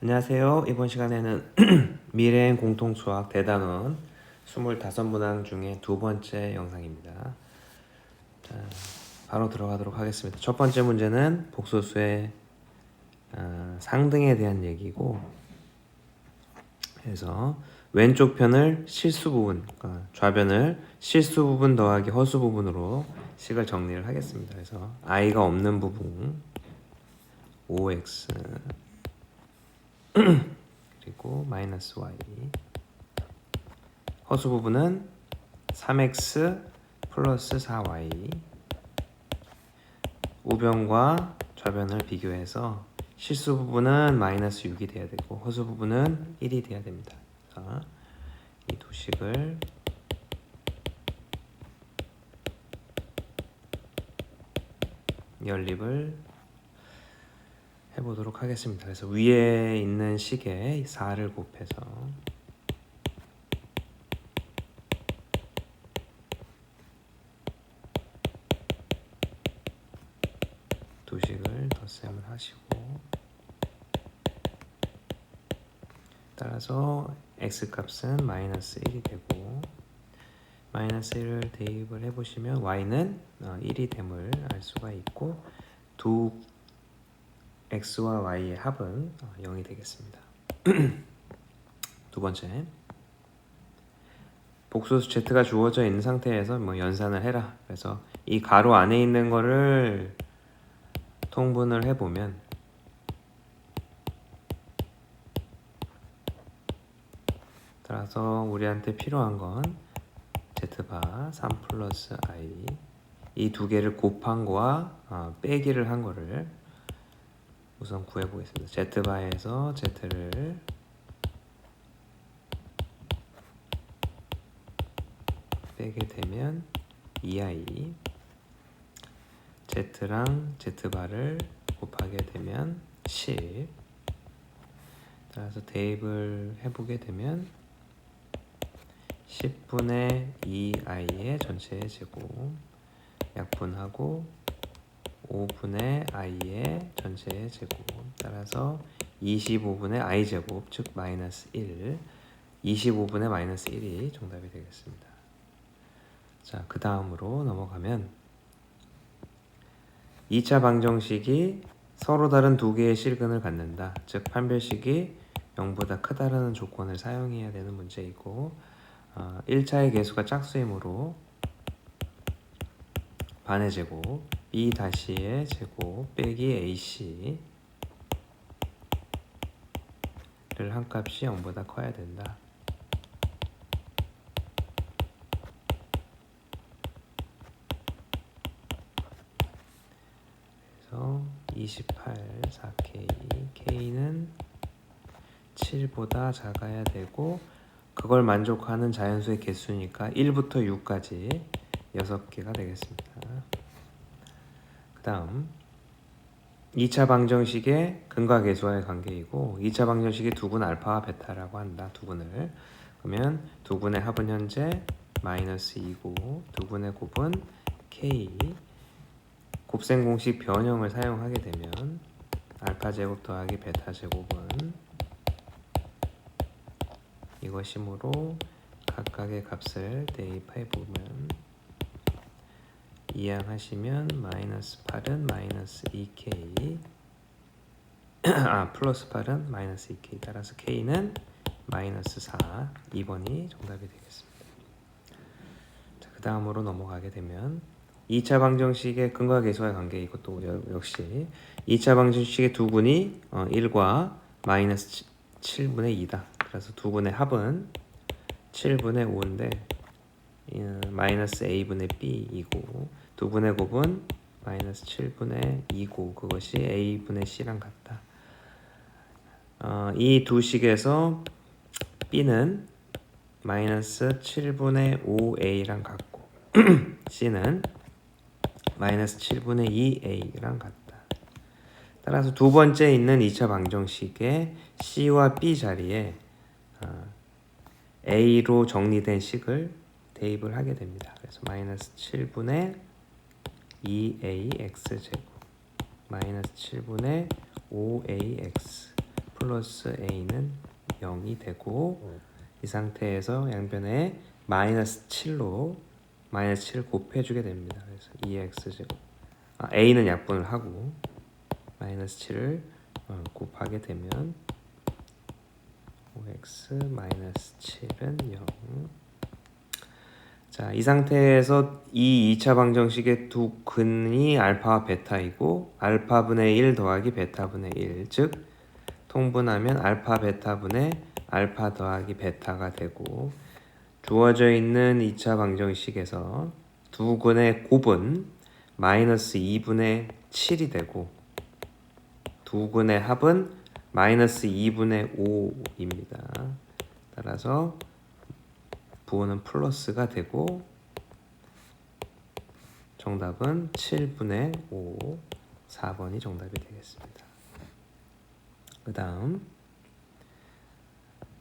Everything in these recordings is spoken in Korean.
안녕하세요. 이번 시간에는 미래엔 공통수학 대단원 25문항 중에 두 번째 영상입니다. 자, 바로 들어가도록 하겠습니다. 첫 번째 문제는 복소수의 상등에 대한 얘기고, 그래서 왼쪽 편을 실수 부분, 그러니까 좌변을 실수 부분 더하기 허수 부분으로 식을 정리를 하겠습니다. 그래서 i가 없는 부분 5x 그리고 마이너스 y, 허수 부분은 3x 플러스 4y, 우변과 좌변을 비교해서 실수 부분은 마이너스 6이 돼야 되고 허수 부분은 1이 돼야 됩니다. 자, 이 두 식을 연립을 해보도록 하겠습니다. 그래서 위에 있는 식에 4를 곱해서 두 식을 덧셈을 하시고, 따라서 x값은 마이너스 1이 되고, 마이너스 1을 대입을 해보시면 y는 1이 됨을 알 수가 있고, 두 x와 y의 합은 0이 되겠습니다. 두 번째, 복소수 z가 주어져 있는 상태에서 연산을 해라. 그래서 이 가로 안에 있는 거를 통분을 해보면 따라서 우리한테 필요한 건 z바 3 플러스 i, 이 두 개를 곱한 거와 빼기를 한 거를 우선 구해보겠습니다. z바에서 z를 빼게 되면 2i, z랑 z바를 곱하게 되면 10. 따라서 대입을 해보게 되면 10분의 2i의 전체의 제곱 약분하고 5분의 i의 전체의 제곱, 따라서 25분의 i 제곱, 즉 마이너스 1, 25분의 마이너스 1이 정답이 되겠습니다. 자, 그 다음으로 넘어가면 2차 방정식이 서로 다른 두 개의 실근을 갖는다. 즉 판별식이 0보다 크다라는 조건을 사용해야 되는 문제이고, 1차의 개수가 짝수이므로 반의 제곱 b 다시의 제곱 빼기 ac 를 한 값이 0보다 커야 된다. 그래서 28 4k, k는 7보다 작아야 되고, 그걸 만족하는 자연수의 개수니까 1부터 6까지 6개가 되겠습니다. 그 다음 2차 방정식의 근과 계수와의 관계이고, 2차 방정식이 두근 알파와 베타라고 한다. 두근을, 그러면 두근의 합은 현재 마이너스 2고 두근의 곱은 k, 곱셈 공식 변형을 사용하게 되면 알파 제곱 더하기 베타 제곱은 이것이므로 각각의 값을 대입해 보면 이항하시면 마이너스 8은 마이너스 2k 플러스 8은 마이너스 2k, 따라서 k는 마이너스 4, 2번이 정답이 되겠습니다. 자, 그 다음으로 넘어가게 되면 2차 방정식의 근과 계수와의 관계, 이것도 역시 2차 방정식의 두근이 1과 마이너스 7분의 2다. 그래서 두근의 합은 7분의 5인데 마이너스 a분의 b이고, 두분의 곱은 마이너스 7분의 2고 그것이 a분의 c랑 같다. 이 두 식에서 b는 마이너스 7분의 5a랑 같고 c는 마이너스 7분의 2a랑 같다. 따라서 두 번째 있는 2차 방정식의 c와 b 자리에 a로 정리된 식을 대입을 하게 됩니다. 그래서 마이너스 7분의 2ax 제곱 마이너스 7분의 5ax 플러스 a는 0이 되고 이 상태에서 양변에 마이너스 7로 마이너스 7을 곱해주게 됩니다. 그래서 2x a는 약분을 하고 마이너스 7을 곱하게 되면 5x 마이너스 7은 0. 자, 이 상태에서 이 2차 방정식의 두 근이 알파와 베타이고 알파분의 1 더하기 베타분의 1, 즉 통분하면 알파 베타분의 알파 더하기 베타가 되고 주어져 있는 2차 방정식에서 두 근의 곱은 마이너스 2분의 7이 되고 두 근의 합은 마이너스 2분의 5입니다. 따라서 부호는 플러스가 되고 정답은 7분의 5, 4번이 정답이 되겠습니다. 그 다음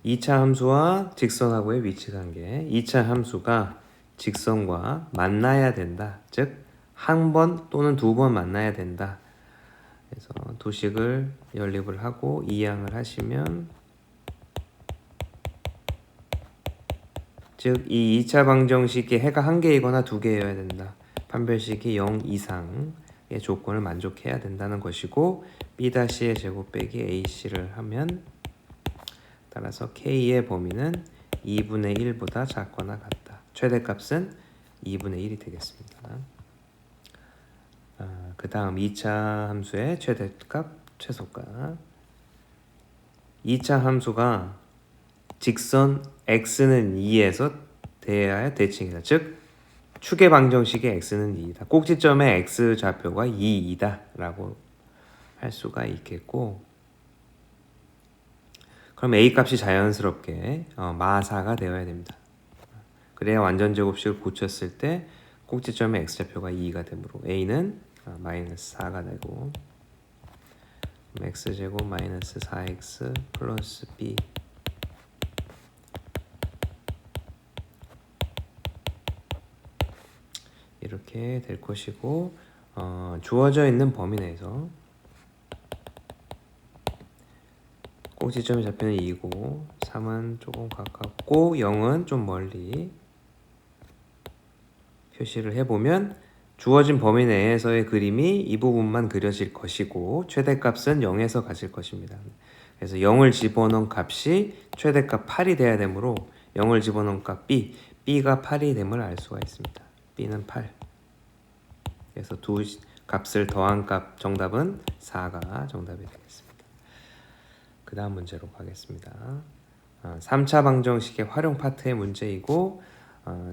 2차 함수와 직선하고의 위치 관계. 2차 함수가 직선과 만나야 된다. 즉 한 번 또는 두 번 만나야 된다. 그래서 도식을 연립을 하고 이항을 하시면 즉 이 2차 방정식이 해가 한 개이거나 두 개여야 된다. 판별식이 0 이상의 조건을 만족해야 된다는 것이고 B-의 제곱 빼기 AC를 하면 따라서 K의 범위는 2분의 1보다 작거나 같다. 최대값은 2분의 1이 되겠습니다. 그 다음 2차 함수의 최대값, 최소값. 2차 함수가 직선 x는 2에서 대하여 대칭이다. 즉 축의 방정식의 x는 2이다. 꼭지점의 x 좌표가 2이다 라고 할 수가 있겠고 그럼 a 값이 자연스럽게 마사가 되어야 됩니다. 그래야 완전 제곱식을 고쳤을 때 꼭지점의 x좌표가 2가 되므로 a는 마이너스 4가 되고 x제곱 마이너스 4x 플러스 b 이렇게 될 것이고 주어져 있는 범위 내에서 꼭지점이 잡히는 2고 3은 조금 가깝고 0은 좀 멀리 표시를 해보면 주어진 범위 내에서의 그림이 이 부분만 그려질 것이고 최대값은 0에서 가질 것입니다. 그래서 0을 집어넣은 값이 최대값 8이 돼야 되므로 0을 집어넣은 값 b, b가 8이 됨을 알 수가 있습니다. b는 8. 그래서 두 값을 더한 값 정답은 4가 정답이 되겠습니다. 그 다음 문제로 가겠습니다. 3차 방정식의 활용 파트의 문제이고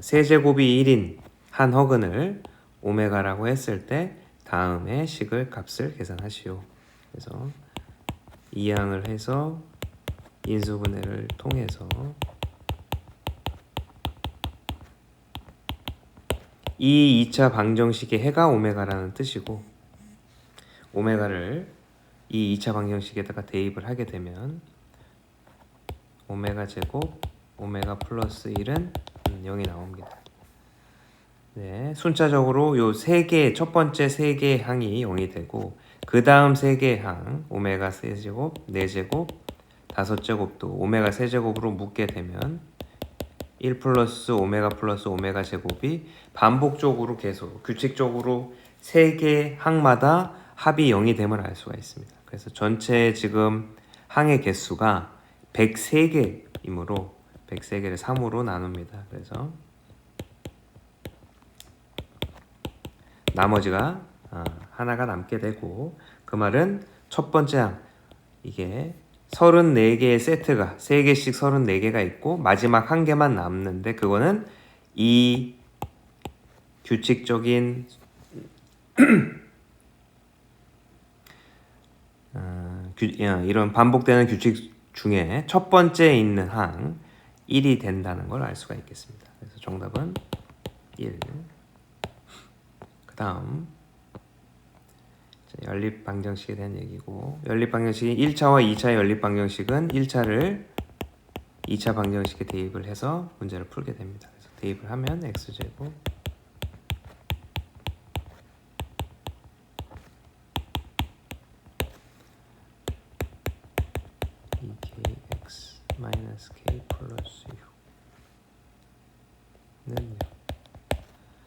세제곱이 1인 한 허근을 오메가라고 했을 때 다음의 식을 값을 계산하시오. 그래서 이항을 해서 인수분해를 통해서 이 2차 방정식의 해가 오메가라는 뜻이고 오메가를 이 2차 방정식에다가 대입을 하게 되면 오메가 제곱 오메가 플러스 1은 0이 나옵니다. 네, 순차적으로 요 세 개, 첫 번째 세 개의 항이 0이 되고 그 다음 세 개의 항 오메가 세제곱, 4제곱, 5제곱도 오메가 세제곱으로 묶게 되면 1 플러스 오메가 제곱이 반복적으로 계속 규칙적으로 세 개 항마다 합이 0이 됨을 알 수가 있습니다. 그래서 전체 지금 항의 개수가 103개이므로 103개를 3으로 나눕니다. 그래서 나머지가 하나가 남게 되고 그 말은 첫 번째 항 이게 34개의 세트가 3개씩 34개가 있고 마지막 한 개만 남는데 그거는 이 규칙적인 이런 반복되는 규칙 중에 첫 번째에 있는 항 1이 된다는 걸 알 수가 있겠습니다. 그래서 정답은 1. 그 다음 연립 방정식에 대한 얘기고 연립 방정식이 1차와 2차의 연립 방정식은 1차를 2차 방정식에 대입을 해서 문제를 풀게 됩니다. 그래서 대입을 하면 x제곱 마이너스 k 플러스 6는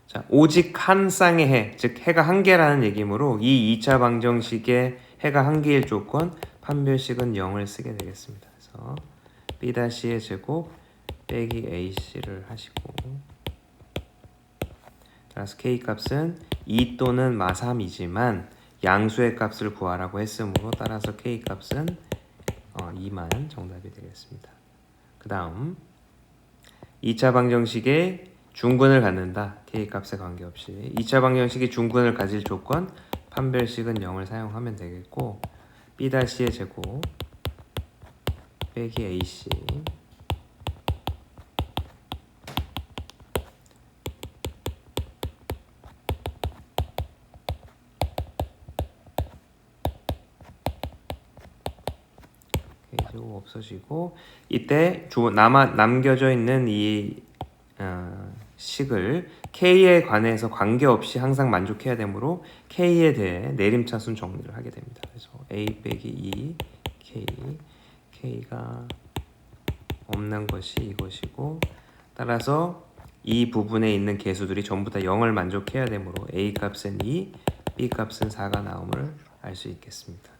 자, 오직 한 쌍의 해, 즉 해가 한 개라는 얘기므로 이 2차 방정식의 해가 한 개일 조건 판별식은 0을 쓰게 되겠습니다. 그래서 b-의 제곱 빼기 ac를 하시고 따라서 k 값은 2 또는 마3이지만 양수의 값을 구하라고 했으므로 따라서 k 값은 2만 정답이 되겠습니다. 그 다음 2차 방정식의 중근을 갖는다. k 값에 관계없이 2차 방정식이 중근을 가질 조건 판별식은 0을 사용하면 되겠고 b-의 제곱 빼기 ac 제곱 없어지고 이때 남겨져 있는 이 식을 k에 관해서 관계없이 항상 만족해야 되므로 k에 대해 내림차순 정리를 하게 됩니다. 그래서 a 빼기 2 k가 없는 것이 이것이고 따라서 이 부분에 있는 개수들이 전부 다 0을 만족해야 되므로 a 값은 2, b 값은 4가 나옴을 알 수 있겠습니다.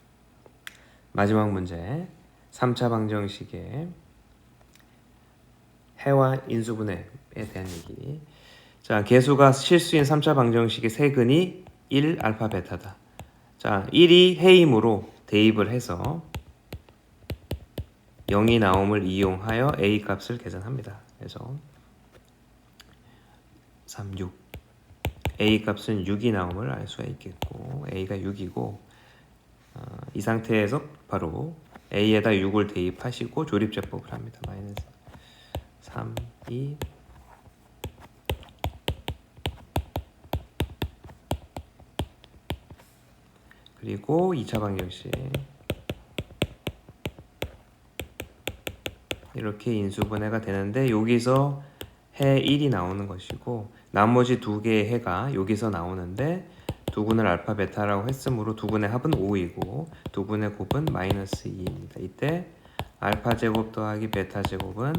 마지막 문제 3차 방정식의 해와 인수분해에 대한 얘기. 자, 개수가 실수인 3차 방정식의 세근이 1 알파 베타다. 자, 1이 해이므로 대입을 해서 0이 나옴을 이용하여 a 값을 계산합니다. 그래서 3, 6 a 값은 6이 나옴을 알 수가 있겠고 a가 6이고 이 상태에서 바로 a에다 6을 대입하시고 조립제법을 합니다. 마이너스 3, 2 그리고 2차 방정식 이렇게 인수분해가 되는데 여기서 해 1이 나오는 것이고 나머지 두 개의 해가 여기서 나오는데 두분을 알파 베타라고 했으므로 두분의 합은 5이고 두분의 곱은 마이너스 2입니다. 이때 알파 제곱 더하기 베타 제곱은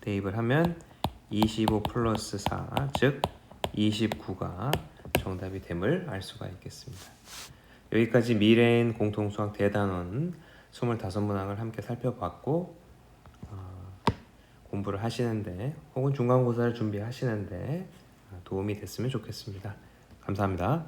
대입을 하면 25 플러스 4, 즉 29가 정답이 됨을 알 수가 있겠습니다. 여기까지 미래인 공통수학 대단원 25문항을 함께 살펴봤고 공부를 하시는데 혹은 중간고사를 준비하시는데 도움이 됐으면 좋겠습니다. 감사합니다.